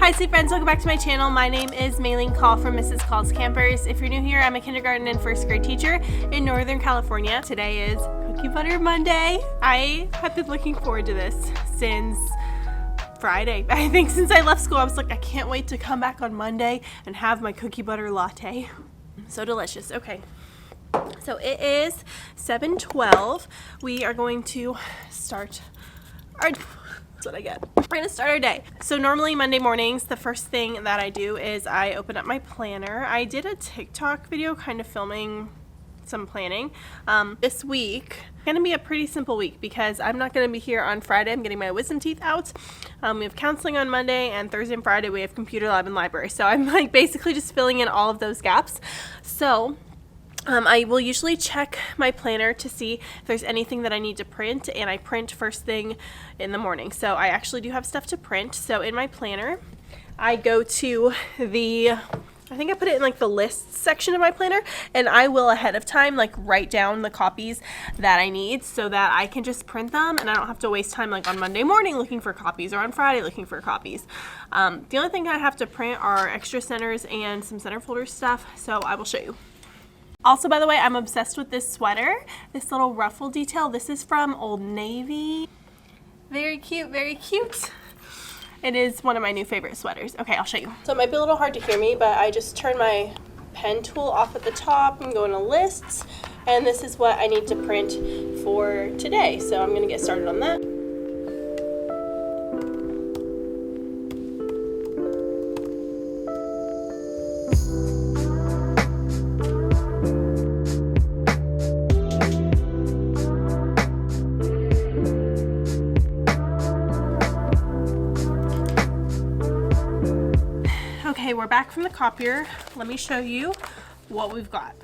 Hi sweet friends, welcome back to my channel. My name is Maylene Call from Mrs. Call's Campers. If you're new here, I'm a kindergarten and first grade teacher in Northern California. Today is Cookie Butter Monday. I have been looking forward to this since Friday. I think since I left school, I was like, I can't wait to come back on Monday and have my cookie butter latte. So delicious. Okay. So it is 7:12. We are going to start our... That's what I get. We're going to start our day. So normally Monday mornings, the first thing that I do is I open up my planner. I did a TikTok video kind of filming some planning. This week, it's going to be a pretty simple week because I'm not going to be here on Friday. I'm getting my wisdom teeth out. We have counseling on Monday, and Thursday and Friday we have computer lab and library. So I'm like basically just filling in all of those gaps. So I will usually check my planner to see if there's anything that I need to print, and I print first thing in the morning. So I actually do have stuff to print. So in my planner, I go to I think I put it in like the lists section of my planner, and I will ahead of time like write down the copies that I need so that I can just print them and I don't have to waste time like on Monday morning looking for copies or on Friday looking for copies. The only thing I have to print are extra centers and some center folder stuff, so I will show you. Also, by the way, I'm obsessed with this sweater, this little ruffle detail. This is from Old Navy. Very cute, very cute. It is one of my new favorite sweaters. Okay, I'll show you. So it might be a little hard to hear me, but I just turned my pen tool off at the top. I'm going to lists, and this is what I need to print for today. So I'm gonna get started on that. Okay, we're back from the copier. Let me show you what we've got.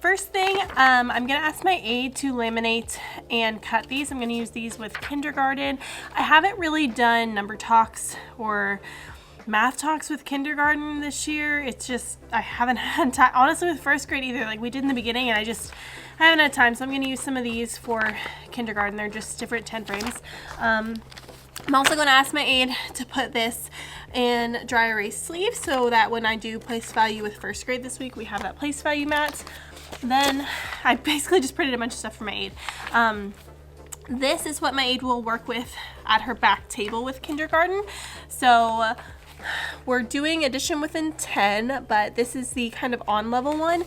First thing, I'm gonna ask my aide to laminate and cut these. I'm gonna use these with kindergarten. I haven't really done number talks or math talks with kindergarten this year. It's just, I haven't had time. Honestly, with first grade either, like we did in the beginning, and I haven't had time. So I'm gonna use some of these for kindergarten. They're just different 10 frames. I'm also going to ask my aide to put this in dry erase sleeve so that when I do place value with first grade this week, we have that place value mat. Then I basically just printed a bunch of stuff for my aide. This is what my aide will work with at her back table with kindergarten. So we're doing addition within 10, but this is the kind of on level one.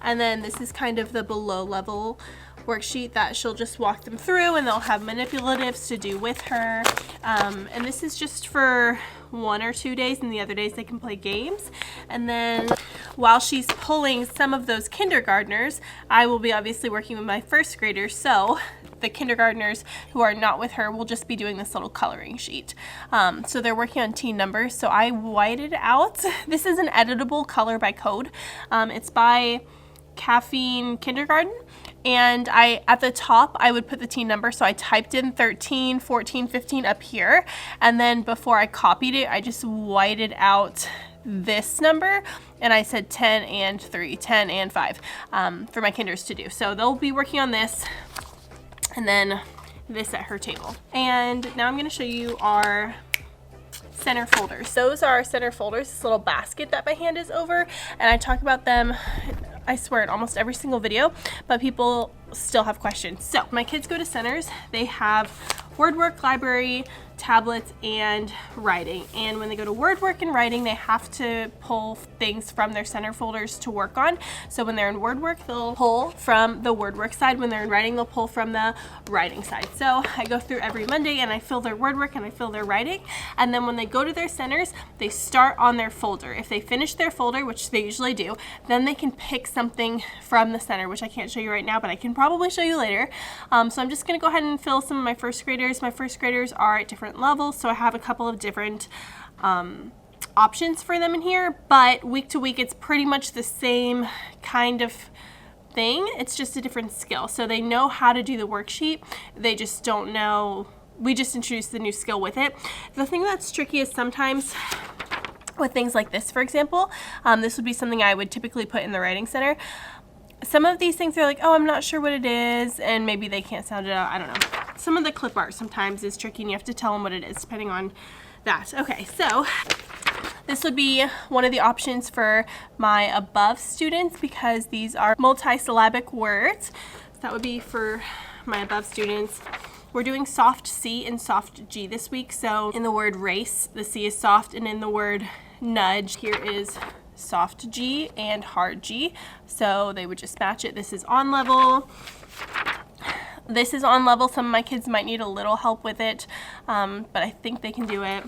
And then this is kind of the below level worksheet that she'll just walk them through, and they'll have manipulatives to do with her. And this is just for 1 or 2 days, and the other days they can play games. And then while she's pulling some of those kindergartners, I will be obviously working with my first graders. So the kindergartners who are not with her will just be doing this little coloring sheet. So they're working on teen numbers. So I whited out. This is an editable color by code. It's by Caffeine Kindergarten. And at the top, I would put the teen number. So I typed in 13, 14, 15 up here. And then before I copied it, I just whited out this number. And I said 10 and 3, 10 and 5 for my kinders to do. So they'll be working on this. And then this at her table. And now I'm going to show you our center folders. Those are our center folders, this little basket that my hand is over. And I talk about them, I swear, in almost every single video, but people still have questions. So my kids go to centers. They have word work, library, tablets, and writing. And when they go to word work and writing, they have to pull things from their center folders to work on. So when they're in word work, they'll pull from the word work side. When they're in writing, they'll pull from the writing side. So I go through every Monday and I fill their word work and I fill their writing. And then when they go to their centers, they start on their folder. If they finish their folder, which they usually do, then they can pick something from the center, which I can't show you right now, but I can probably show you later. So I'm just gonna go ahead and fill some of my first graders. My first graders are at different levels, so I have a couple of different options for them in here, but week to week it's pretty much the same kind of thing. It's just a different skill. So they know how to do the worksheet, they just don't know, we just introduce the new skill with it. The thing that's tricky is sometimes with things like this, for example, this would be something I would typically put in the writing center. Some of these things are like, oh, I'm not sure what it is, and maybe they can't sound it out, I don't know. Some of the clip art sometimes is tricky and you have to tell them what it is depending on that. Okay, so this would be one of the options for my above students because these are multisyllabic words. So that would be for my above students. We're doing soft C and soft G this week. So in the word race, the C is soft, and in the word nudge, here is soft G and hard G. So they would just match it. This is on level. This is on level. Some of my kids might need a little help with it, but I think they can do it.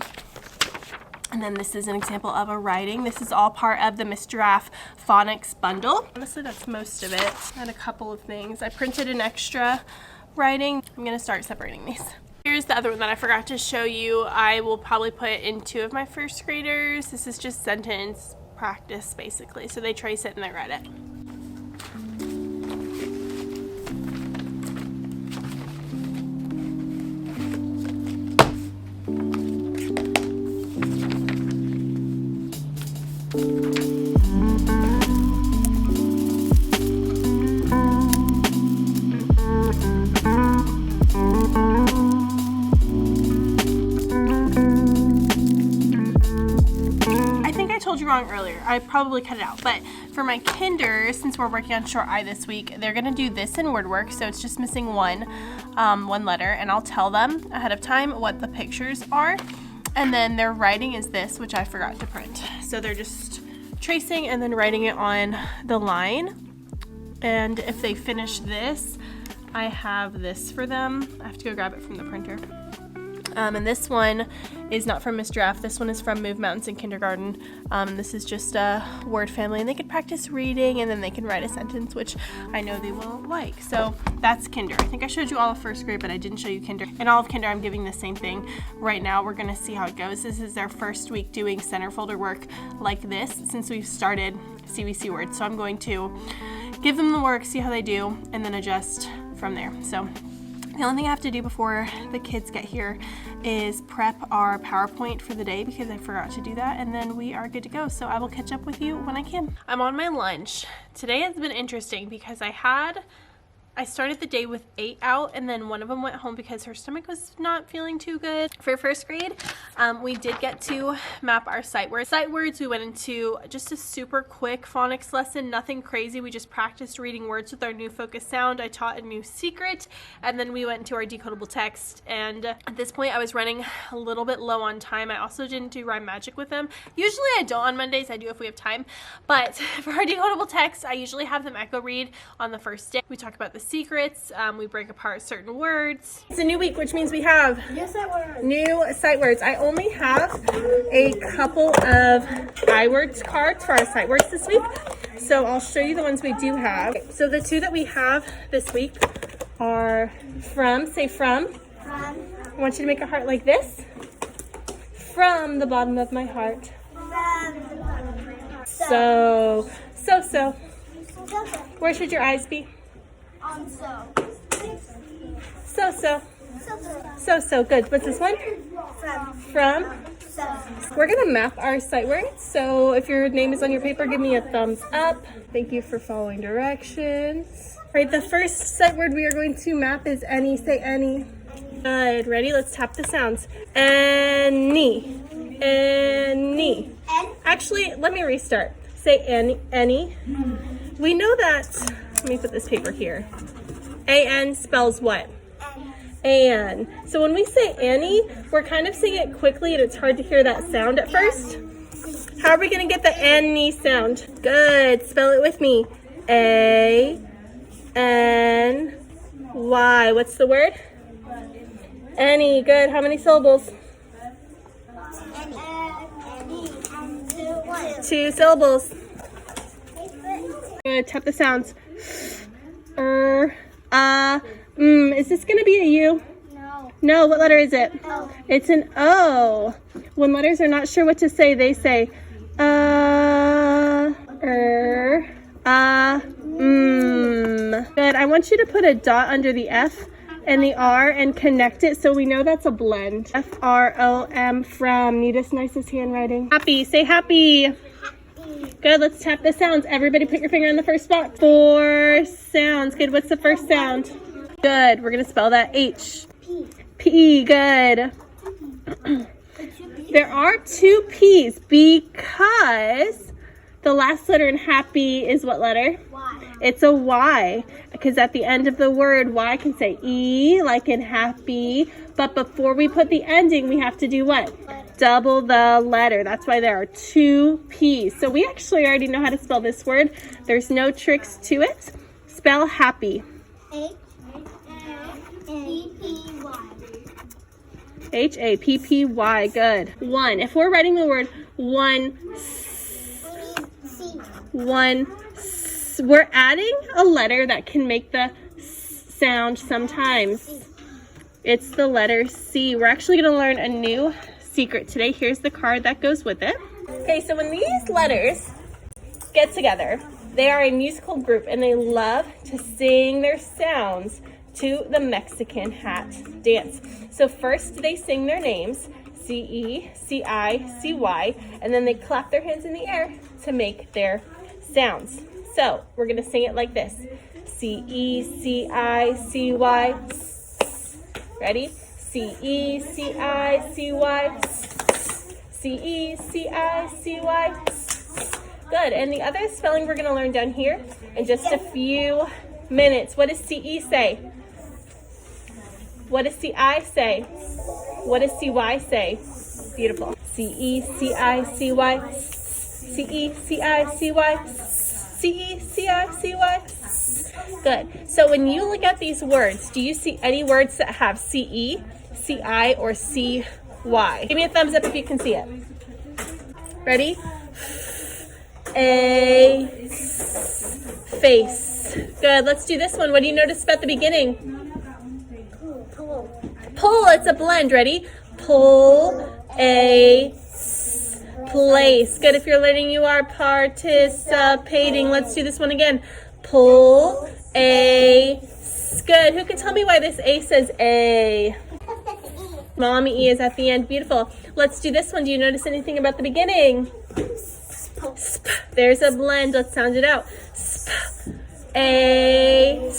And then this is an example of a writing. This is all part of the Miss Giraffe phonics bundle. Honestly, that's most of it. And a couple of things. I printed an extra writing. I'm gonna start separating these. Here's the other one that I forgot to show you. I will probably put in 2 of my first graders. This is just sentence practice basically. So they trace it and they write it. Wrong earlier. I probably cut it out, but for my kinder, since we're working on short I this week, they're gonna do this in word work, so it's just missing one letter, and I'll tell them ahead of time what the pictures are, and then their writing is this, which I forgot to print. So they're just tracing and then writing it on the line, and if they finish this, I have this for them. I have to go grab it from the printer. And this one is not from Miss Giraffe. This one is from Move Mountains in kindergarten. This is just a word family, and they can practice reading, and then they can write a sentence, which I know they will like. So that's kinder. I think I showed you all of first grade, but I didn't show you kinder. In all of kinder, I'm giving the same thing. Right now, we're gonna see how it goes. This is their first week doing center folder work like this since we've started CVC words. So I'm going to give them the work, see how they do, and then adjust from there. So the only thing I have to do before the kids get here is prep our PowerPoint for the day because I forgot to do that, and then we are good to go. So I will catch up with you when I can. I'm on my lunch. Today has been interesting because I started the day with 8 out, and then one of them went home because her stomach was not feeling too good. For first grade, we did get to map our sight words. Sight words, we went into just a super quick phonics lesson, nothing crazy. We just practiced reading words with our new focus sound. I taught a new secret, and then we went into our decodable text. And at this point, I was running a little bit low on time. I also didn't do rhyme magic with them. Usually I don't on Mondays, I do if we have time. But for our decodable text, I usually have them echo read on the first day. We talk about the secrets, we break apart certain words. It's a new week, which means we have new sight words. I only have a couple of iWords cards for our sight words this week, so I'll show you the ones we do have. So the 2 that we have this week are from. Say from. I want you to make a heart like this. From the bottom of my heart. So. Where should your eyes be? So. Good. What's this one? From. We're gonna map our sight words. So if your name is on your paper, give me a thumbs up. Thank you for following directions. All right, the first sight word we are going to map is any. Say any. Good. Ready? Let's tap the sounds. Any. Actually, let me restart. Say any. We know that. Let me put this paper here. A-N spells what? An. So when we say Annie, we're kind of saying it quickly and it's hard to hear that sound at first. How are we going to get the Annie sound? Good. Spell it with me. A-N-Y. What's the word? Annie. Good. How many syllables? 2 syllables. I'm going to tap the sounds. Is this going to be a U? No. No, what letter is it? O. It's an O. When letters are not sure what to say, they say Good. I want you to put a dot under the F and the R and connect it so we know that's a blend. F-R-O-M from neatest, nicest handwriting. Happy. Say happy. Good, let's tap the sounds. Everybody put your finger in the first spot. 4 sounds. Good, what's the first sound? Good, we're going to spell that H. P. Good. There are two P's because the last letter in happy is what letter? Y. It's a Y, because at the end of the word, Y can say E, like in happy, but before we put the ending, we have to do what? Double the letter. That's why there are two P's. So we actually already know how to spell this word. There's no tricks to it. Spell happy. H-A-P-P-Y. H-A-P-P-Y. Good. One. If we're writing the word one, we're adding a letter that can make the sound sometimes. It's the letter C. We're actually going to learn a new secret today. Here's the card that goes with it. Okay, so when these letters get together, they are a musical group and they love to sing their sounds to the Mexican hat dance. So first they sing their names, C-E, C-I, C-Y, and then they clap their hands in the air to make their sounds. So we're gonna sing it like this. C-E, C-I, C-Y. Ready? C-E, C-I, C-Y. C-E, C-I, C-Y. Good. And the other spelling we're gonna learn down here in just a few minutes. What does C-E say? What does C-I say? What does C-Y say? Beautiful. C-E, C-I, C-Y. C-E, C-I, C-Y. C-E, C-I, C-Y. Good. So when you look at these words, do you see any words that have C-E, C-I, or C-Y? Give me a thumbs up if you can see it. Ready? A, face. Good. Let's do this one. What do you notice about the beginning? Pull. It's a blend. Ready? Pull, a, place. Good. If you're learning, you are participating. Let's do this one again. Pull, a, good. Who can tell me why this A says A? Mommy E is at the end. Beautiful. Let's do this one. Do you notice anything about the beginning? Sp. There's a blend. Let's sound it out. Sp. A.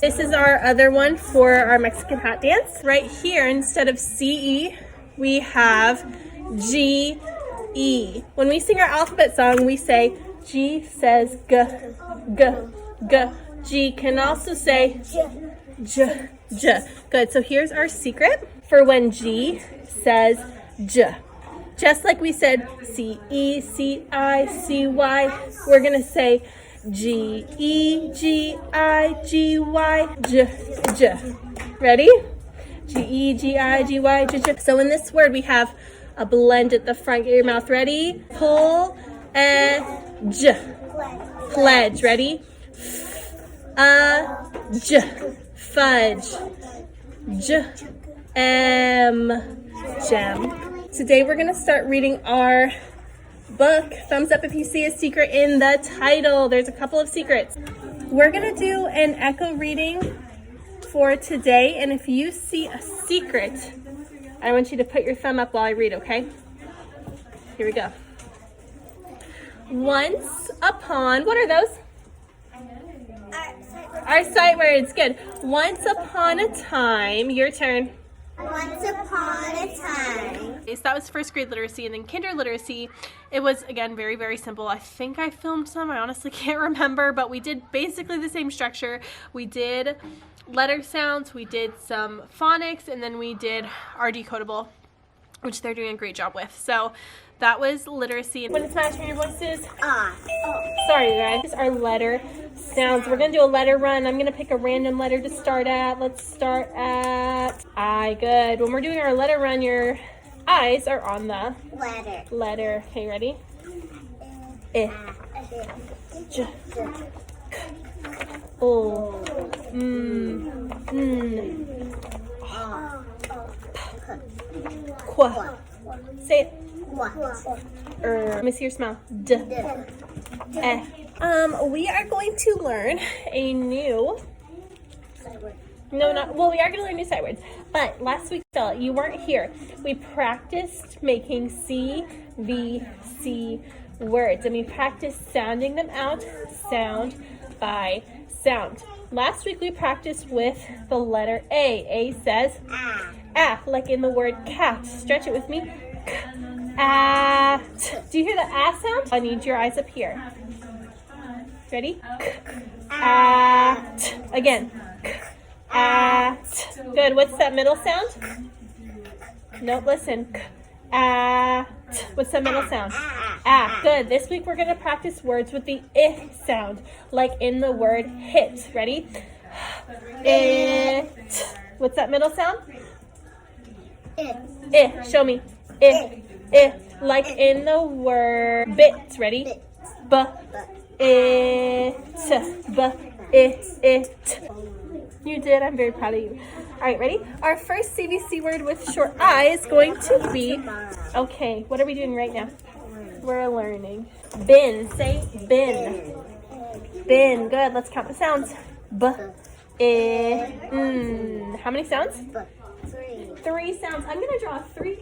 This is our other one for our Mexican hat dance. Right here, instead of C-E, we have G-E. When we sing our alphabet song, we say G says G, G, G. G can also say J, J. Good. So here's our secret for when G says J. Just like we said C-E, C-I, C-Y, we're going to say G-E-G-I-G-Y, J, J. Ready? G-E-G-I-G-Y, J, J. So in this word, we have a blend at the front. Get your mouth ready. Pull, J. Pledge. Ready? J. Fudge. Gem. Today we're going to start reading our book. Thumbs up if you see a secret in the title. There's a couple of secrets. We're going to do an echo reading for today, and if you see a secret, I want you to put your thumb up while I read, okay? Here we go. Once upon, what are those? Our sight words. Good. Once upon a time, your turn. Once upon a time. So that was first grade literacy, and then kinder literacy. It was, again, very, very simple. I think I filmed some. I honestly can't remember, but we did basically the same structure. We did letter sounds, we did some phonics, and then we did our decodable, which they're doing a great job with. So that was literacy. When it's my turn, your voice is sorry, you guys. Our letter sounds. We're going to do a letter run. I'm going to pick a random letter to start at. Let's start at I. Good. When we're doing our letter run, your eyes are on the letter. Okay, ready? I. J. K. O. Qu. Say it. Let me see your smile. D. Eh. We are going to learn a new. We are going to learn new sight words. But last week, Stella, you weren't here. We practiced making C, V, C words, and we practiced sounding them out, sound by sound. Last week we practiced with the letter A. A says ah, like in the word cat. Stretch it with me. At. Do you hear the ah sound? I need your eyes up here. Ready? At. Again. At. Good. What's that middle sound? Nope, listen. At. What's that middle sound? Ah. Good. This week we're going to practice words with the I sound, like in the word hit. Ready? It. What's that middle sound? I. Show me. I. Like in the word bit. Ready? B. It. B. It. You did. I'm very proud of you. All right, ready? Our first CBC word with short I is going to be, okay, what are we doing right now? We're learning. Bin. Say bin. Bin. Good. Let's count the sounds. B. I. How many sounds? 3 sounds. I'm going to draw 3.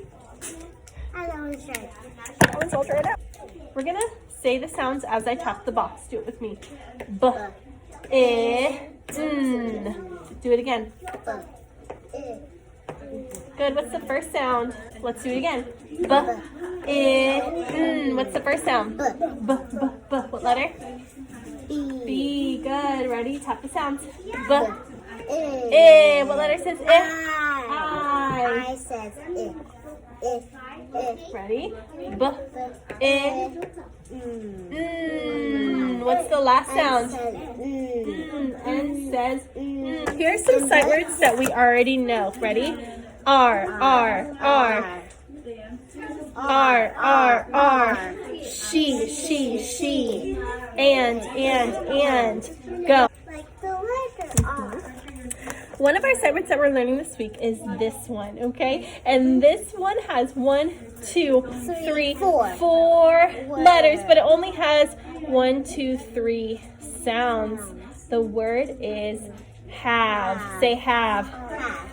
I'll try it out. We're going to say the sounds as I tap the box. Do it with me. B. I. Do it again. Good. What's the first sound? Let's do it again. B. I. What's the first sound? B. What letter? B. Good. Ready? Tap the sounds. B. I. What letter says I? I says I. Ready? B. I. What's the last sound? N says. Here's some sight words that we already know. Ready? R. She. And. Go. Like the letter R. One of our sight words that we're learning this week is this one, okay? And this one has 1, 2, 3, 4 letters, but it only has 1, 2, 3 sounds. The word is have. Say have.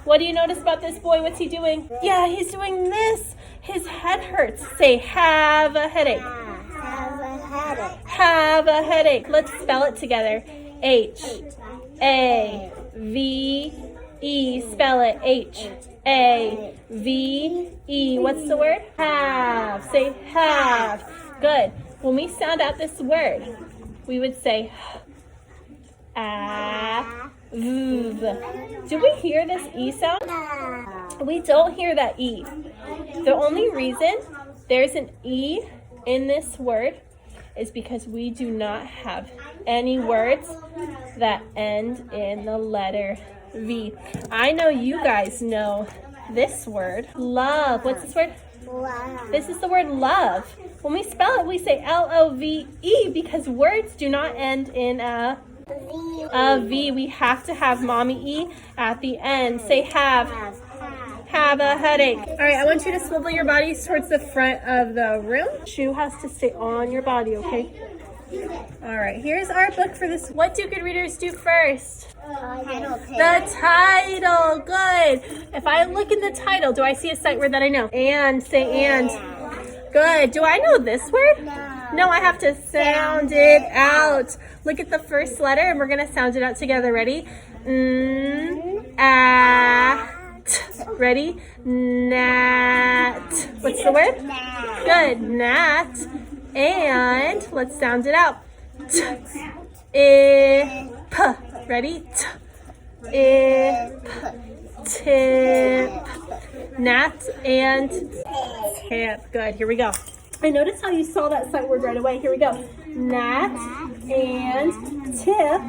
What do you notice about this boy? What's he doing? Yeah, he's doing this. His head hurts. Say have a headache. Have a headache. Have a headache. Let's spell it together. H-A-V-E. Spell it. H-A-V-E. What's the word? Have. Say have. Good. When we sound out this word, we would say do we hear this E sound? We don't hear that E. The only reason there's an E in this word is because we do not have any words that end in the letter V. I know you guys know this word, love. What's this word? Love. This is the word love. When we spell it, we say L-O-V-E because words do not end in a V. We have to have mommy E at the end. Say have. Have a headache. All right, I want you to swivel your bodies towards the front of the room. Shoe has to stay on your body, okay? All right, here's our book for this. What do good readers do first? The title. Good. If I look in the title, do I see a sight word that I know? And. Say and. Good. Do I know this word? No, I have to sound it out. Look at the first letter, and we're going to sound it out together. Ready? At. Ready? Gnat. What's the word? Good. Gnat. And let's sound it out. T-I-P. Ready? T-I-P. Tip. Gnat and tip. Good. Here we go. I noticed how you saw that sight word right away. Here we go. Gnat and tip.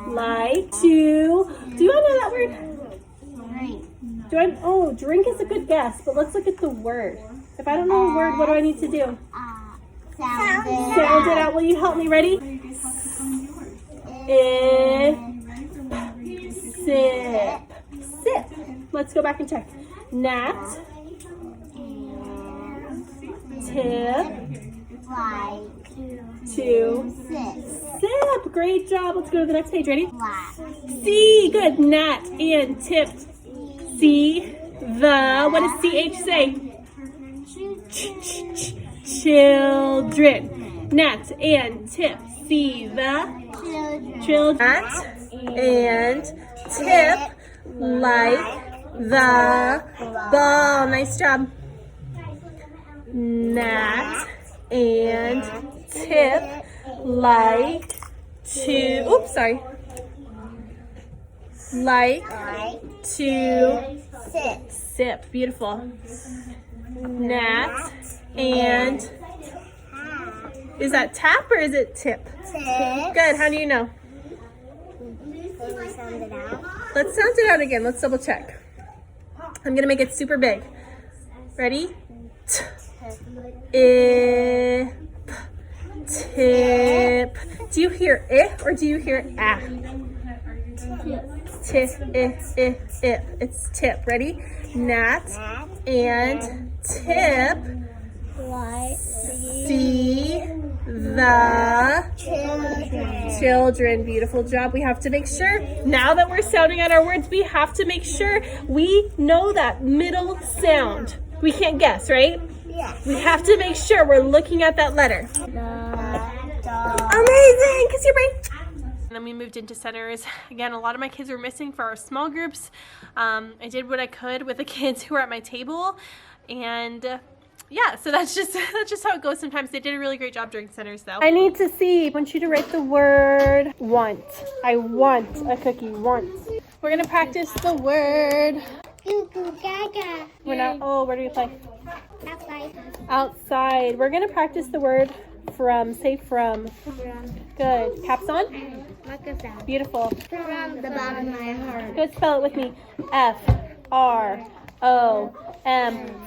Like to. Do you all know that word? Drink is a good guess, but let's look at the word. If I don't know a word, what do I need to do? Sound it out. Will you help me? Ready? Sip. Sip. Let's go back and check. Gnat. Tip. To. Sip. Great job. Let's go to the next page. Ready? C. Good. Gnat and tip. See the. What does CH say? Children. Gnat and tip. See the children. Gnat and tip like the ball. Nice job. Nat and tip like to, oops, sorry. Like to sip. Beautiful. Nat and, is that tap or is it tip? Tip. Good. How do you know? Let's sound it out again. Let's double check. I'm gonna make it super big. Ready? Tip. Tip. Do you hear it or do you hear ah? Tip. It's tip. Ready? Nat and tip. See the children. Beautiful job. We have to make sure, now that we're sounding out our words, we have to make sure we know that middle sound. We can't guess, right? Yes. We have to make sure we're looking at that letter. Amazing! Kiss your brain. And then we moved into centers. Again, a lot of my kids were missing for our small groups. I did what I could with the kids who were at my table, and yeah, so that's just how it goes sometimes. They did a really great job during centers though. I need to see. I want you to write the word want. I want a cookie. Want. We're gonna practice the word. Goo goo gaga. We're not. Oh, where do we play? Outside. Outside. We're gonna practice the word from. Say from. Good. Caps on. Beautiful. From the bottom of my heart. Go spell it with me. F-R-O-M.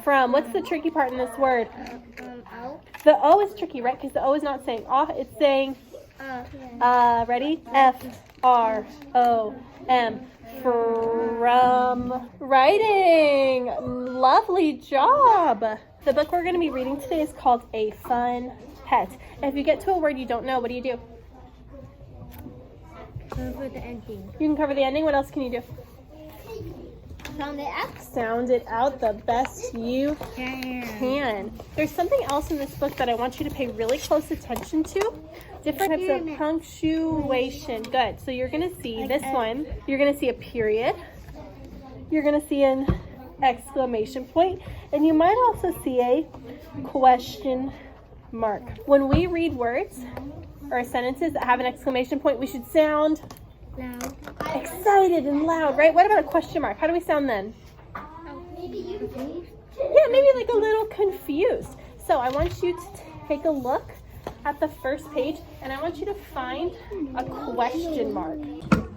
From. What's the tricky part in this word? O. The O is tricky, right? Because the O is not saying off. It's saying, ready? F-R-O-M. From. Writing. Lovely job. The book we're going to be reading today is called A Fun Pet. And if you get to a word you don't know, what do? Cover the ending. You can cover the ending. What else can you do? Sound it up. Sound it out the best you can. There's something else in this book that I want you to pay really close attention to. Different types of punctuation. Good. So you're going to see this one. You're going to see a period. You're going to see an exclamation point. And you might also see a question mark. When we read words or sentences that have an exclamation point, we should sound Loud. excited and loud, right? What about a question mark? How do we sound then? Maybe you. Yeah, maybe like a little confused. So I want you to take a look at the first page, and I want you to find a question mark.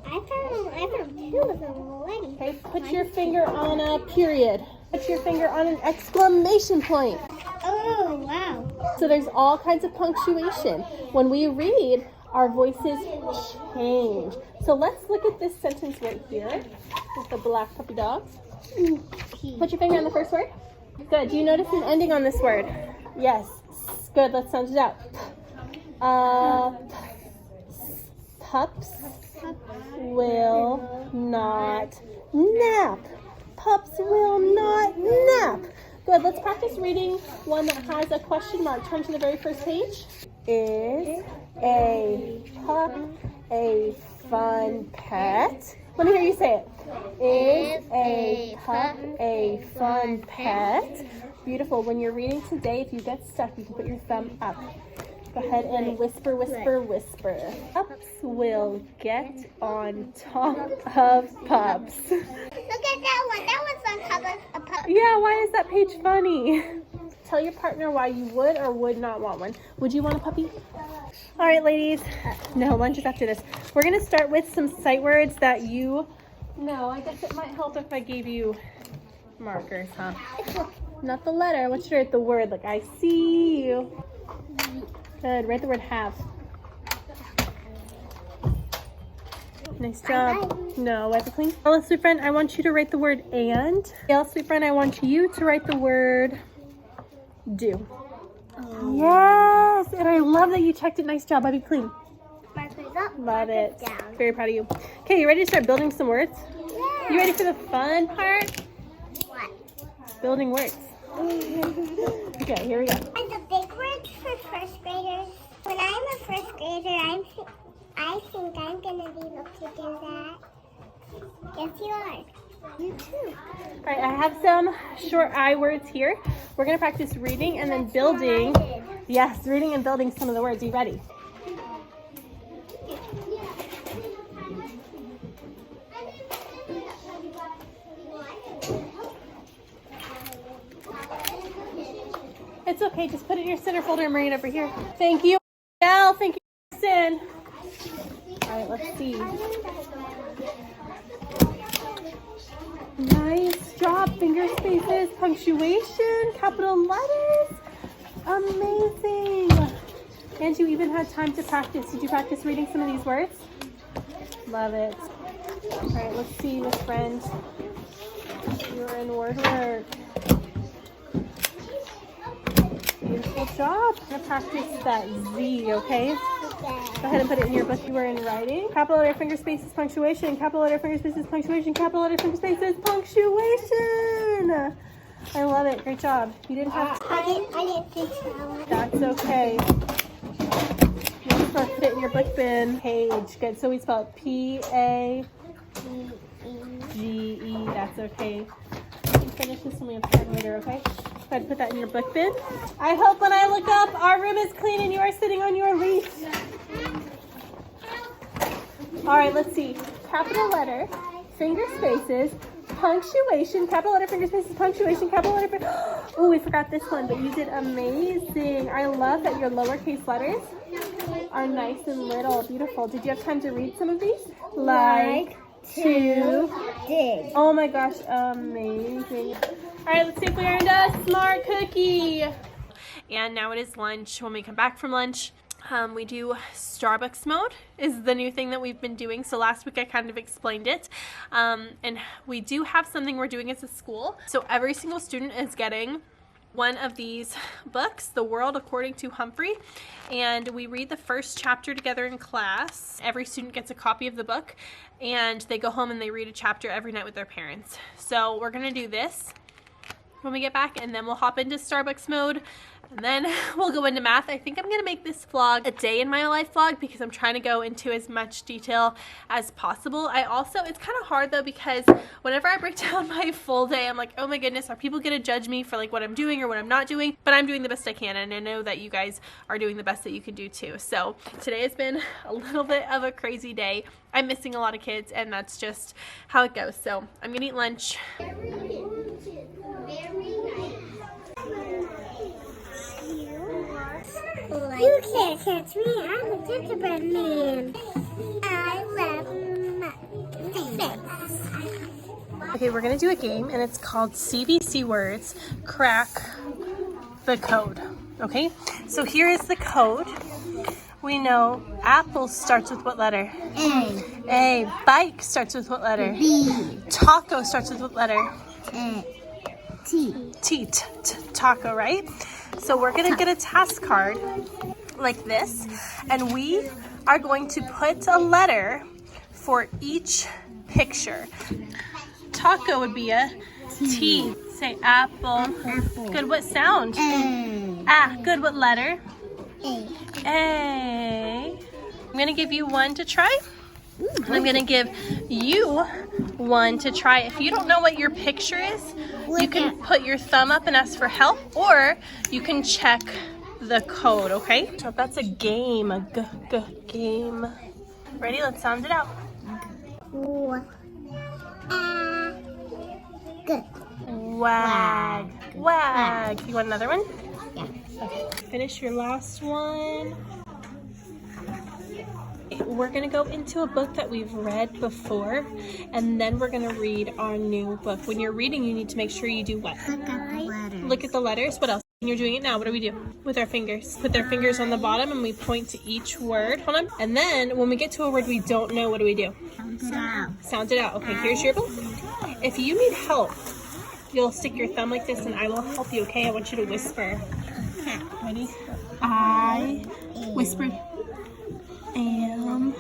I found two of them already. Okay, put your finger on a period. Put your finger on an exclamation point. Oh, wow. So there's all kinds of punctuation. When we read, our voices change. So let's look at this sentence right here with the black puppy dogs. Put your finger on the first word. Good. Do you notice an ending on this word? Yes. Good. Let's sound it out. Pups will not nap. Pups will not nap. Good. Let's practice reading one that has a question mark. Turn to the very first page. Is a pup a fun pet? Let me hear you say it. Is a pup a fun pet? Beautiful. When you're reading today, if you get stuck, you can put your thumb up. Go ahead and whisper, whisper, whisper. Pups will get on top of pups. Look at that one. That one's on top of a pup. Yeah, why is that page funny? Tell your partner why you would or would not want one. Would you want a puppy? All right, ladies. No, lunch is after this. We're going to start with some sight words that you know. I guess it might help if I gave you markers, huh? Not the letter. I want you to write the word like I see you. Good. Write the word have. Nice job. No, wipe it clean. Ella, sweet friend, I want you to write the word and. Ella, sweet friend, I want you to write the word do. Oh. Yes, and I love that you checked it. Nice job. Wipe it clean. Markers up. Love it. Down. Very proud of you. Okay, you ready to start building some words? Yeah. You ready for the fun part? What? Building words. Okay, here we go. And the big words for first graders. When I'm a first grader, I think I'm gonna be able to do that. Yes, you are. You too. All right, I have some short I words here. We're gonna practice reading and then building. Yes, reading and building some of the words. Are you ready? It's okay, just put it in your center folder and bring it over here. Thank you, Al. Thank you, Sin. All right, let's see. Nice job. Finger spaces, punctuation, capital letters. Amazing. And you even had time to practice. Did you practice reading some of these words? Love it. All right, let's see, Miss Friend. You're in word work. Beautiful job. I'm going to practice that Z, okay? Go ahead and put it in your book. You were in writing. Capital letter, finger spaces, punctuation. Capital letter, finger spaces, punctuation. Capital letter, finger spaces, punctuation. I love it. Great job. You didn't have to. I didn't think so. That's okay. You just want to put it in your book bin. Page. Good. So we spell it P-A-G-E. That's okay. You can finish this when we have time later, okay? Go ahead and put that in your book bin. I hope when I look up, our room is clean and you are sitting on your leash. All right, let's see. Capital letter, finger spaces, punctuation, capital letter, finger spaces, punctuation, capital letter. Oh, we forgot this one, but you did amazing. I love that your lowercase letters are nice and little. Beautiful. Did you have time to read some of these? Like, to, Dig. oh my gosh, amazing. All right, let's see if we earned a smart cookie. And now it is lunch. When we come back from lunch, we do Starbucks mode is the new thing that we've been doing. So last week I kind of explained it. And we do have something we're doing as a school. So every single student is getting one of these books, The World According to Humphrey, and we read the first chapter together in class. Every student gets a copy of the book and they go home and they read a chapter every night with their parents. So we're gonna do this when we get back, and then we'll hop into Starbucks mode, and then we'll go into math. I think I'm gonna make this vlog a day in my life vlog because I'm trying to go into as much detail as possible. It's kind of hard though, because whenever I break down my full day, I'm like, oh my goodness, are people gonna judge me for like what I'm doing or what I'm not doing? But I'm doing the best I can, and I know that you guys are doing the best that you can do too. So today has been a little bit of a crazy day. I'm missing a lot of kids, and that's just how it goes. So I'm gonna eat lunch. You can't catch me. I'm a gingerbread man. I love my. Okay, we're gonna do a game, and it's called CVC Words Crack the Code. Okay, so here is the code. We know apple starts with what letter? A. A. Bike starts with what letter? B. Taco starts with what letter? T. T. Taco, right? So we're gonna get a task card like this, and we are going to put a letter for each picture. Taco would be a T. Say apple. Apple. Good, what sound? A. Ah, good, what letter? A. A. I'm gonna give you one to try, and I'm gonna give you one to try. If you don't know what your picture is, you can put your thumb up and ask for help, or you can check the code, okay? So that's a game, a game. Ready? Let's sound it out. Good. Wag. Wag. You want another one? Yeah. Okay. Finish your last one. We're going to go into a book that we've read before, and then we're going to read our new book. When you're reading, you need to make sure you do what? Look at the letters. Look at the letters. What else? When you're doing it now, what do we do? With our fingers. Put their fingers on the bottom, and we point to each word. Hold on. And then when we get to a word we don't know, what do we do? Sound it out. Sound it out. Okay, here's your book. If you need help, you'll stick your thumb like this, and I will help you, okay? I want you to whisper. Ready? I whisper. Am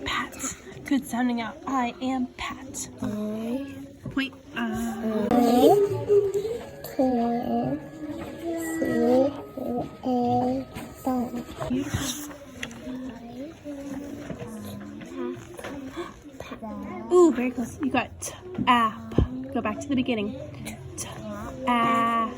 Pat. Good sounding out. I am Pat. I point. Ooh, very close. You got app. Go back to the beginning. Tap.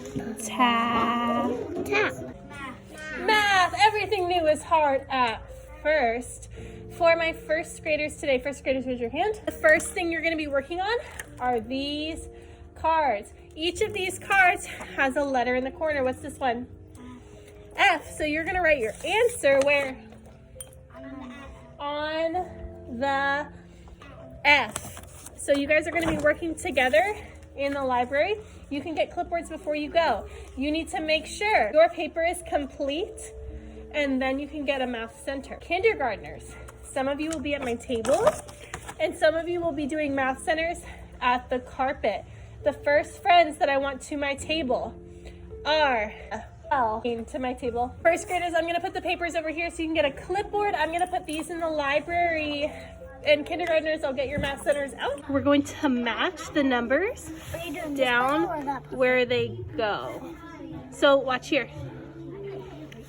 Math. Everything new is hard at first. For my first graders today, first graders, raise your hand. The first thing you're going to be working on are these cards. Each of these cards has a letter in the corner. What's this one? F. So you're going to write your answer where? On the F. So you guys are going to be working together in the library. You can get clipboards before you go. You need to make sure your paper is complete, and then you can get a math center. Kindergartners, some of you will be at my table, and some of you will be doing math centers at the carpet. The first friends that I want to my table are to my table. First graders, I'm gonna put the papers over here so you can get a clipboard. I'm gonna put these in the library. And kindergartners, I'll get your math centers out. We're going to match the numbers down where they go. So watch here.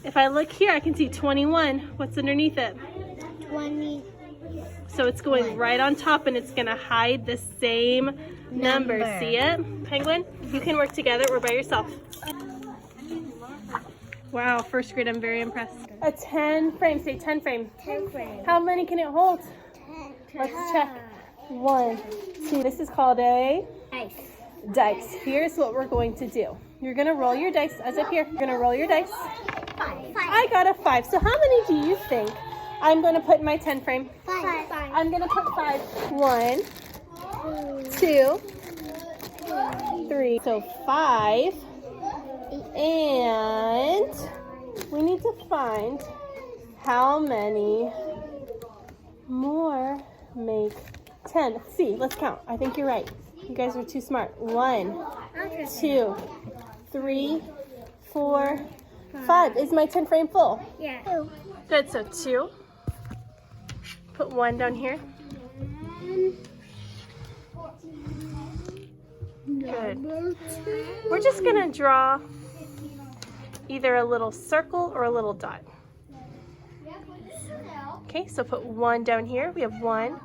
If I look here, I can see 21. What's underneath it? 20. So it's going right on top, and it's gonna hide the same number. See it? Penguin, you can work together or by yourself. Wow, first grade, I'm very impressed. A 10 frame, say 10 frame. 10 frame. How many can it hold? 10. Let's check. 1, 2. This is called a dice. Here's what we're going to do. You're gonna roll your dice as up here. You're gonna roll your dice. 5. I got a 5. So how many do you think I'm gonna put in my 10 frame? 5. I'm gonna put 5. 1, 2, 3. So 5. And we need to find how many more make 10. Let's see. Let's count. I think you're right. You guys are too smart. 1, 2, 3, 4, 5. Is my 10 frame full? Yeah. Good. So 2. Put 1 down here. Good. We're just going to draw either a little circle or a little dot. Okay, so put 1 down here. We have 1.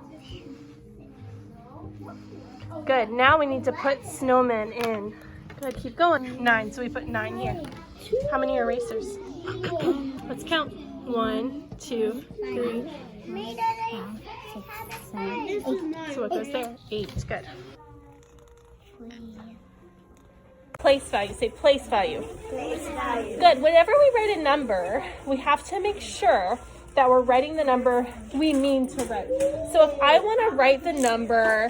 Good. Now we need to put snowmen in. Good. Keep going. 9. So we put 9 here. How many erasers? Let's count. 1, 2, 3. 5, 6, 7, 8. So what goes there? 8. Good. Place value. Say place value. Place value. Good. Whenever we write a number, we have to make sure that we're writing the number we mean to write. So if I want to write the number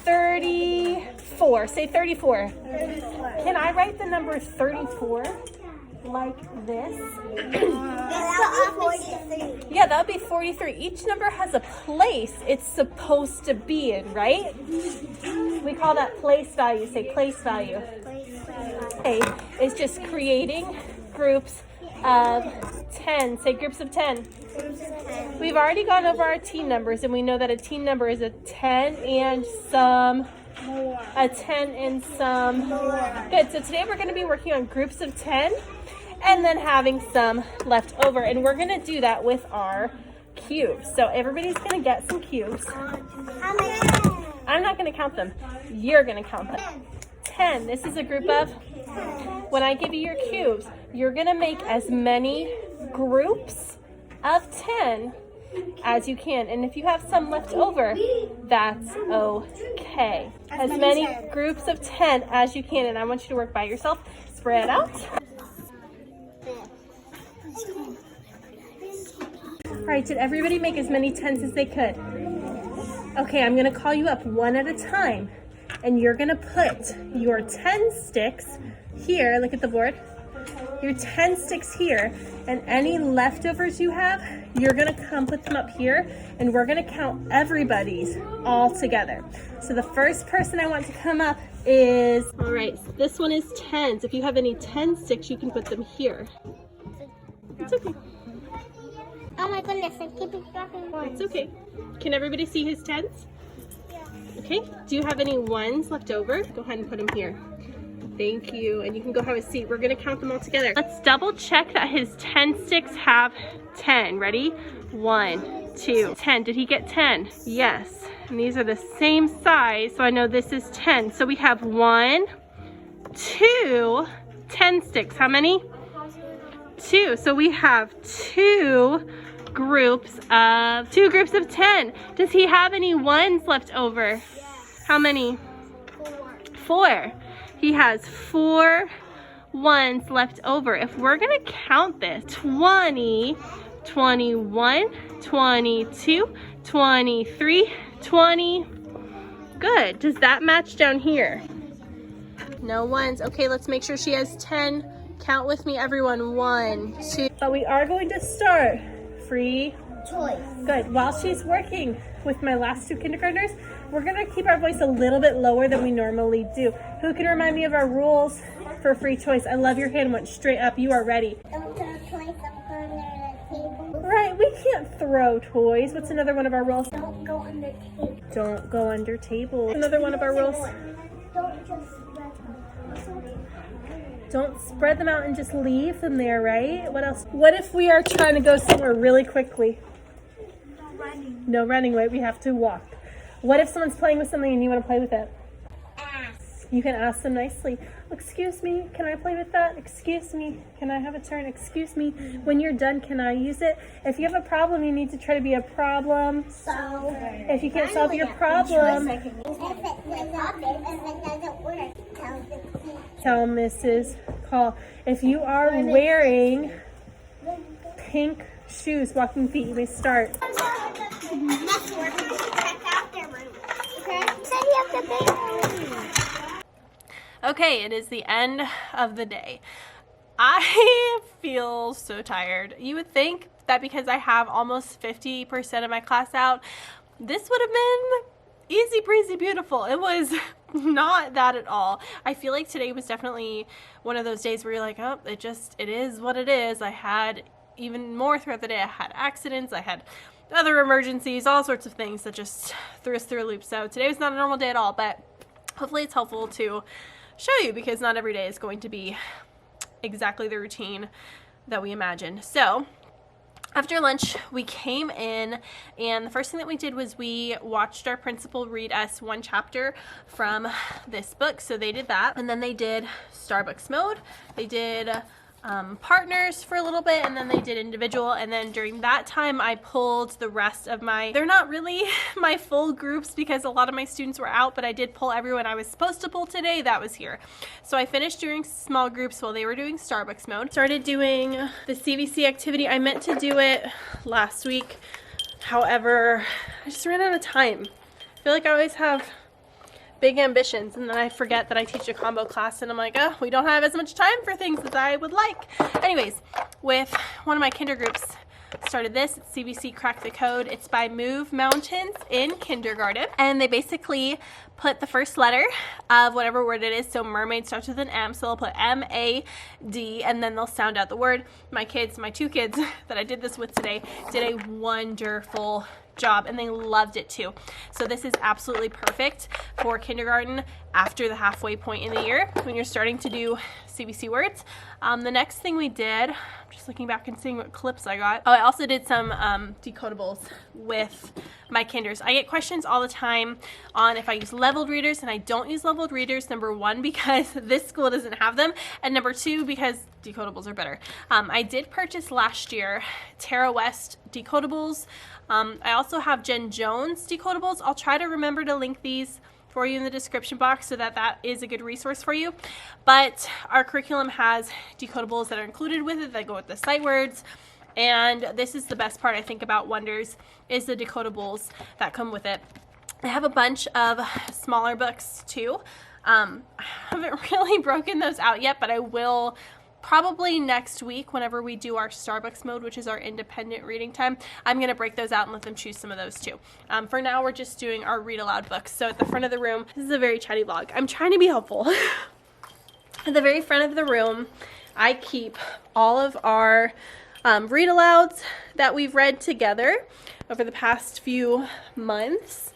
34, say 34. Can I write the number 34 like this? Yeah, that would be 43. Each number has a place it's supposed to be in, right? We call that place value. Say place value. Okay, it's just creating groups of 10. Say groups of 10. We've already gone over our teen numbers, and we know that a teen number is a 10 and some more. A 10 and some more. Good. So today we're going to be working on groups of 10 and then having some left over, and we're going to do that with our cubes. So everybody's going to get some cubes. I'm not going to count them. You're going to count them. 10. This is a group of, when I give you your cubes, you're going to make as many groups of 10 as you can. And if you have some left over, that's okay. As many groups of 10 as you can. And I want you to work by yourself. Spread out. All right, did everybody make as many 10s as they could? Okay, I'm going to call you up one at a time. And you're going to put your 10 sticks here. Look at the board. Your 10 sticks here. And any leftovers you have, you're going to come put them up here. And we're going to count everybody's all together. So the first person I want to come up is, all right, so this one is 10s. If you have any 10 sticks, you can put them here. It's okay. Oh my goodness, I keep dropping one. It's okay. Can everybody see his 10s? Okay, do you have any 1s left over? Go ahead and put them here. Thank you, and you can go have a seat. We're gonna count them all together. Let's double check that his 10 sticks have 10. Ready? 1, 2, 10. Did he get 10? Yes. And these are the same size, so I know this is 10. So we have 1, 2, 10 sticks. How many? 2. So we have 2 groups of 10. Does he have any ones left over? Yes. How many? 4. 4. He has 4 ones left over. If we're gonna count this, 20, 21, 22, 23, 20. Good. Does that match down here? No ones. Okay, let's make sure she has 10. Count with me, everyone. 1, 2. But we are going to start free Choice. Good. While she's working with my last 2 kindergartners, we're going to keep our voice a little bit lower than we normally do. Who can remind me of our rules for free choice? I love your hand went straight up. You are ready. Don't throw toys up on the table. Right. We can't throw toys. What's another one of our rules? Don't go under table. Don't go under tables. Another one of our rules. Don't just spread them. Don't spread them out and just leave them there, right? What else? What if we are trying to go somewhere really quickly? Running. No running, wait, we have to walk. What if someone's playing with something and you want to play with it? Ask. You can ask them nicely. Excuse me, can I play with that? Excuse me, can I have a turn? Excuse me, when you're done, can I use it? If you have a problem, you need to try to be a problem solver. If you can't solve your problem, If it doesn't work, tell the teacher. tell Mrs. Call. If you are wearing pink shoes, walking feet, you may start. Okay, it is the end of the day. I feel so tired. You would think that because I have almost 50% of my class out, this would have been easy breezy beautiful. It was not that at all. I feel like today was definitely one of those days where you're like, oh, it is what it is. I had even more throughout the day. I had accidents, I had other emergencies, all sorts of things that just threw us through a loop. So today was not a normal day at all, but hopefully it's helpful to show you because not every day is going to be exactly the routine that we imagined. So after lunch, we came in, and the first thing that we did was we watched our principal read us 1 chapter from this book. So they did that, and then they did Starbucks mode. They did partners for a little bit, and then they did individual, and then during that time I pulled the rest of they're not really my full groups because a lot of my students were out, but I did pull everyone I was supposed to pull today that was here. So I finished doing small groups while they were doing Starbucks mode. Started doing the CVC activity. I meant to do it last week, however I just ran out of time. I feel like I always have big ambitions, and then I forget that I teach a combo class, and I'm like, oh, we don't have as much time for things as I would like. Anyways, with one of my kinder groups, started this. It's CBC Crack the Code. It's by Move Mountains in kindergarten, and they basically put the first letter of whatever word it is. So mermaid starts with an M, so they'll put M-A-D, and then they'll sound out the word. My 2 kids that I did this with today did a wonderful job, and they loved it too. So this is absolutely perfect for kindergarten after the halfway point in the year when you're starting to do CBC words. The next thing we did, I'm just looking back and seeing what clips I got. Oh, I also did some decodables with my kinders. I get questions all the time on if I use leveled readers, and I don't use leveled readers. Number 1, because this school doesn't have them, and number 2, because decodables are better. I did purchase last year Tara West decodables. I also have Jen Jones decodables. I'll try to remember to link these for you in the description box so that is a good resource for you. But our curriculum has decodables that are included with it that go with the sight words. And this is the best part, I think, about Wonders is the decodables that come with it. I have a bunch of smaller books too. I haven't really broken those out yet, but I will probably next week whenever we do our Starbucks mode, which is our independent reading time. I'm going to break those out and let them choose some of those too. For now, we're just doing our read aloud books. So at the front of the room, this is a very chatty vlog. I'm trying to be helpful. At the very front of the room, I keep all of our read alouds that we've read together over the past few months.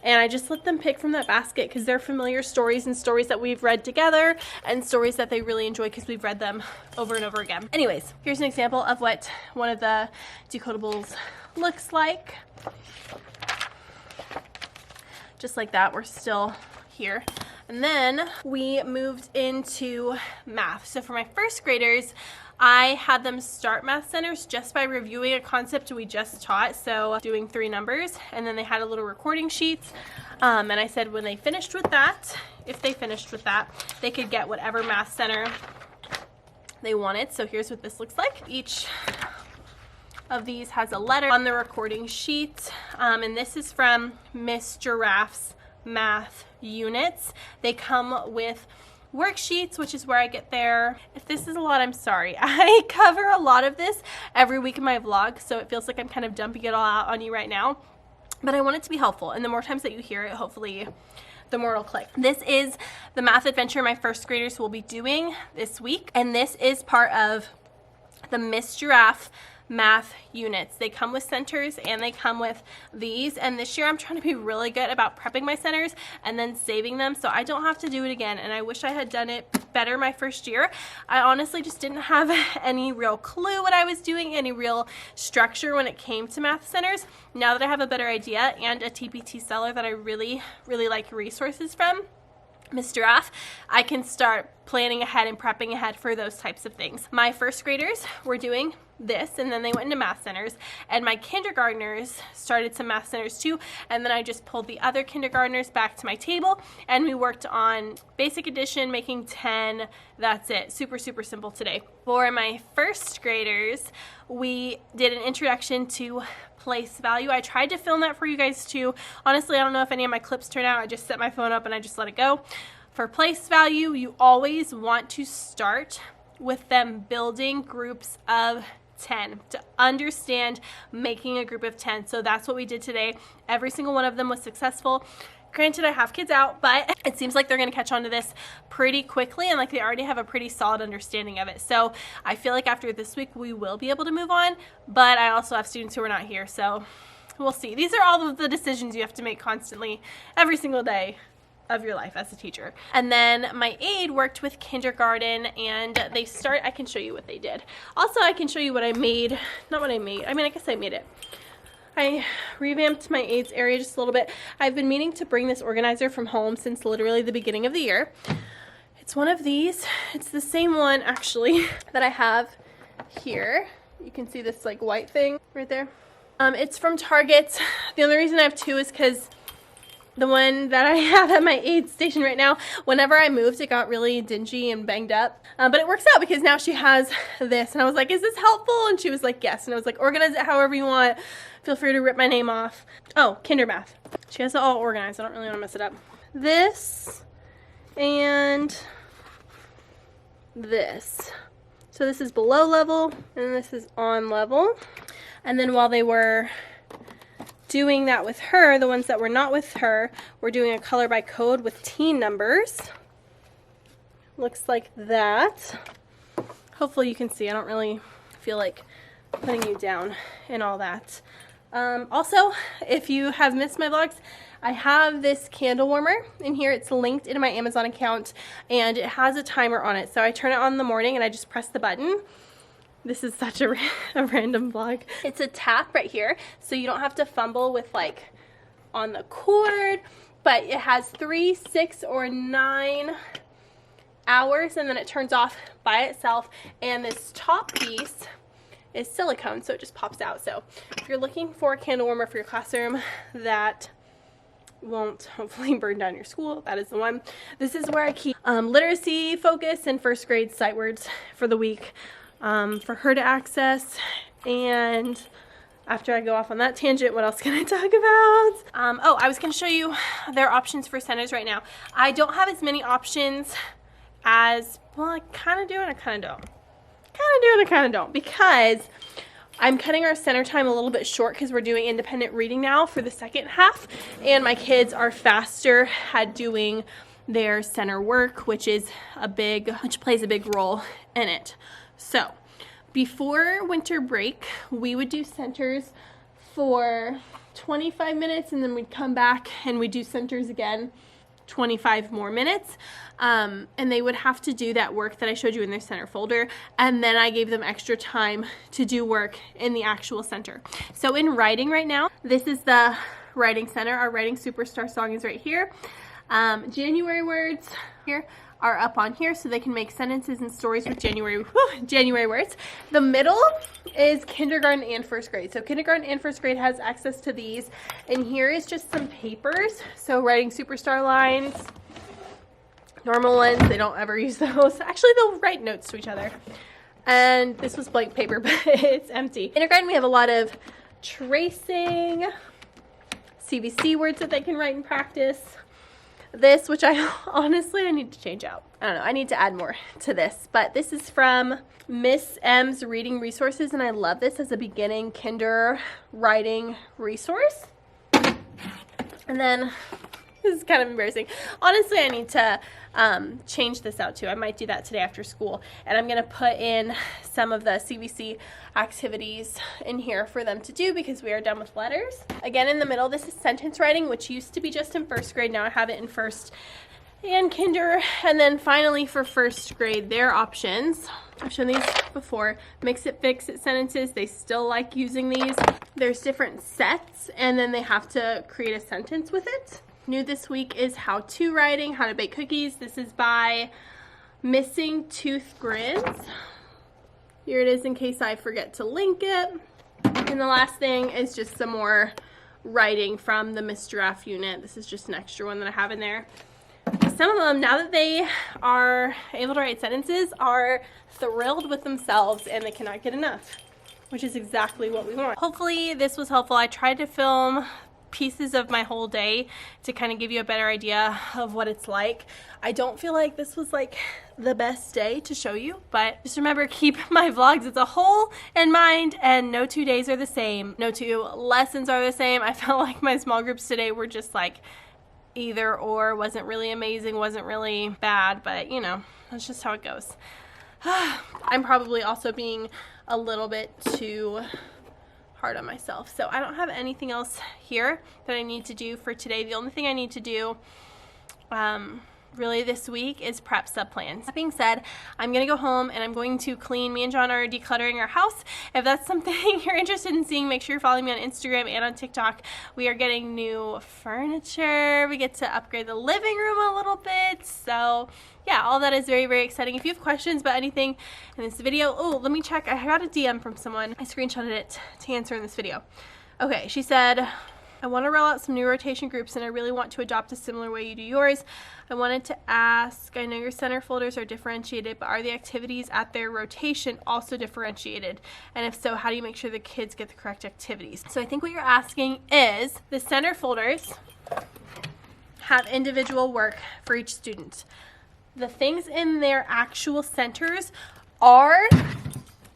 And I just let them pick from that basket because they're familiar stories and stories that we've read together and stories that they really enjoy because we've read them over and over again. Anyways, here's an example of what one of the decodables looks like. Just like that, we're still here. And then we moved into math. So for my first graders, I had them start math centers just by reviewing a concept we just taught. So doing 3 numbers, and then they had a little recording sheet. And I said when they finished with that, if they finished with that, they could get whatever math center they wanted. So here's what this looks like. Each of these has a letter on the recording sheet, and this is from Miss Giraffe's math units. They come with worksheets, which is where I get there. If this is a lot, I'm sorry. I cover a lot of this every week in my vlog, so it feels like I'm kind of dumping it all out on you right now, but I want it to be helpful, and the more times that you hear it, hopefully the more it'll click. This is the math adventure my first graders will be doing this week, and this is part of the Miss Giraffe math units. They come with centers and they come with these, and this year I'm trying to be really good about prepping my centers and then saving them so I don't have to do it again, and I wish I had done it better my first year. I honestly just didn't have any real clue what I was doing, any real structure when it came to math centers. Now that I have a better idea and a TPT seller that I really like resources from, Miss Giraffe, I can start planning ahead and prepping ahead for those types of things. My first graders were doing this, and then they went into math centers, and my kindergartners started some math centers too, and then I just pulled the other kindergartners back to my table and we worked on basic addition, making 10. That's it. Super simple today. For my first graders, we did an introduction to place value. I tried to film that for you guys too. Honestly, I don't know if any of my clips turn out. I just set my phone up and I just let it go. For place value, you always want to start with them building groups of 10 to understand making a group of 10. So that's what we did today. Every single one of them was successful. Granted, I have kids out, but it seems like they're going to catch on to this pretty quickly, and like they already have a pretty solid understanding of it. So I feel like after this week we will be able to move on, but I also have students who are not here, so we'll see. These are all of the decisions you have to make constantly every single day of your life as a teacher. And then my aide worked with kindergarten, and they start, I can show you what they did. Also, I can show you what I made. Not what I made. I mean, I guess I made it. I revamped my aides area just a little bit. I've been meaning to bring this organizer from home since literally the beginning of the year. It's one of these. It's the same one actually that I have here. You can see this like white thing right there. It's from Target. The only reason I have 2 is because the one that I have at my aide station right now, whenever I moved, it got really dingy and banged up. But it works out because now she has this. And I was like, is this helpful? And she was like, yes. And I was like, organize it however you want. Feel free to rip my name off. Oh, Kinder Math. She has it all organized. I don't really want to mess it up. This and this. So this is below level and this is on level. And then while they were doing that with her, the ones that were not with her, we're doing a color by code with teen numbers. Looks like that. Hopefully you can see. I don't really feel like putting you down and all that. Also, if you have missed my vlogs, I have this candle warmer in here. It's linked into my Amazon account, and it has a timer on it. So I turn it on in the morning and I just press the button. This is such a random vlog. It's a tap right here, so you don't have to fumble with like on the cord, but it has 3, 6, or 9 hours, and then it turns off by itself. And this top piece is silicone, so it just pops out. So if you're looking for a candle warmer for your classroom that won't hopefully burn down your school, that is the one. This is where I keep literacy focus and first grade sight words for the week for her to access. And after I go off on that tangent, what else can I talk about? Oh, I was going to show you their options for centers right now. I don't have as many options as, well, I kind of do and I kind of don't. Because I'm cutting our center time a little bit short because we're doing independent reading now for the second half, and my kids are faster at doing their center work, which plays a big role in it. So before winter break, we would do centers for 25 minutes, and then we'd come back and we'd do centers again 25 more minutes, and they would have to do that work that I showed you in their center folder, and then I gave them extra time to do work in the actual center. So in writing right now, this is the writing center. Our writing superstar song is right here. January words here are up on here so they can make sentences and stories with January words. The middle is kindergarten and first grade. So kindergarten and first grade has access to these. And here is just some papers. So writing superstar lines, normal ones, they don't ever use those. Actually, they'll write notes to each other. And this was blank paper, but it's empty. Kindergarten, we have a lot of tracing, CVC words that they can write and practice. This, which I need to change out. I don't know, I need to add more to this. But this is from Miss M's Reading Resources, and I love this as a beginning kinder writing resource. And then, this is kind of embarrassing. Honestly, I need to change this out too. I might do that today after school. And I'm going to put in some of the CVC activities in here for them to do because we are done with letters. Again, in the middle, this is sentence writing, which used to be just in first grade. Now I have it in first and kinder. And then finally for first grade, their options. I've shown these before. Mix it, fix it sentences. They still like using these. There's different sets, and then they have to create a sentence with it. New this week is how-to writing, how to bake cookies. This is by Missing Tooth Grids. Here it is in case I forget to link it. And the last thing is just some more writing from the Miss Giraffe unit. This is just an extra one that I have in there. Some of them, now that they are able to write sentences, are thrilled with themselves and they cannot get enough, which is exactly what we want. Hopefully this was helpful. I tried to film pieces of my whole day to kind of give you a better idea of what it's like. I don't feel like this was like the best day to show you, but just remember, keep my vlogs as a whole in mind, and no 2 days are the same. No 2 lessons are the same. I felt like my small groups today were just like either or. Wasn't really amazing, wasn't really bad, but you know, that's just how it goes. I'm probably also being a little bit too hard on myself. So I don't have anything else here that I need to do for today. The only thing I need to do really this week is prep sub plans. That being said, I'm gonna go home and I'm going to clean. Me and John are decluttering our house. If that's something you're interested in seeing, make sure you're following me on Instagram and on TikTok. We are getting new furniture. We get to upgrade the living room a little bit. So yeah, all that is very, very exciting. If you have questions about anything in this video, oh, let me check. I got a DM from someone. I screenshotted it to answer in this video. Okay, she said, I want to roll out some new rotation groups and I really want to adopt a similar way you do yours. I wanted to ask, I know your center folders are differentiated, but are the activities at their rotation also differentiated? And if so, how do you make sure the kids get the correct activities? So I think what you're asking is, the center folders have individual work for each student. The things in their actual centers are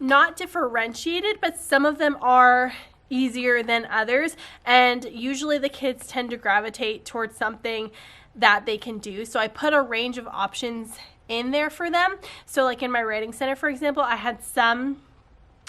not differentiated, but some of them are easier than others, and usually the kids tend to gravitate towards something that they can do. So I put a range of options in there for them. So like in my writing center, for example, I had some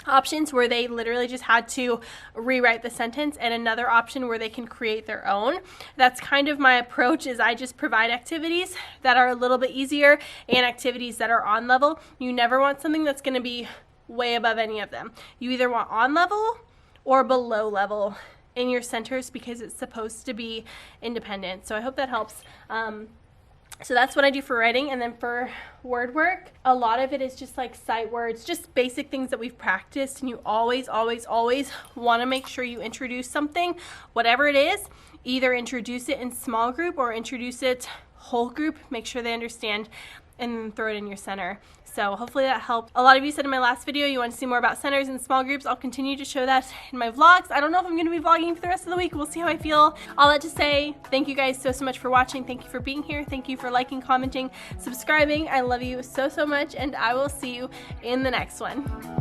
options where they literally just had to rewrite the sentence, and another option where they can create their own. That's kind of my approach, is I just provide activities that are a little bit easier and activities that are on level. You never want something that's going to be way above any of them. You either want on level or below level in your centers because it's supposed to be independent. So I hope that helps. So that's what I do for writing. And then for word work, a lot of it is just like sight words, just basic things that we've practiced. And you always, always, always want to make sure you introduce something, whatever it is, either introduce it in small group or introduce it whole group. Make sure they understand and then throw it in your center. So hopefully that helped. A lot of you said in my last video you want to see more about centers and small groups. I'll continue to show that in my vlogs. I don't know if I'm going to be vlogging for the rest of the week. We'll see how I feel. All that to say, thank you guys so much for watching. Thank you for being here. Thank you for liking, commenting, subscribing. I love you so much, and I will see you in the next one.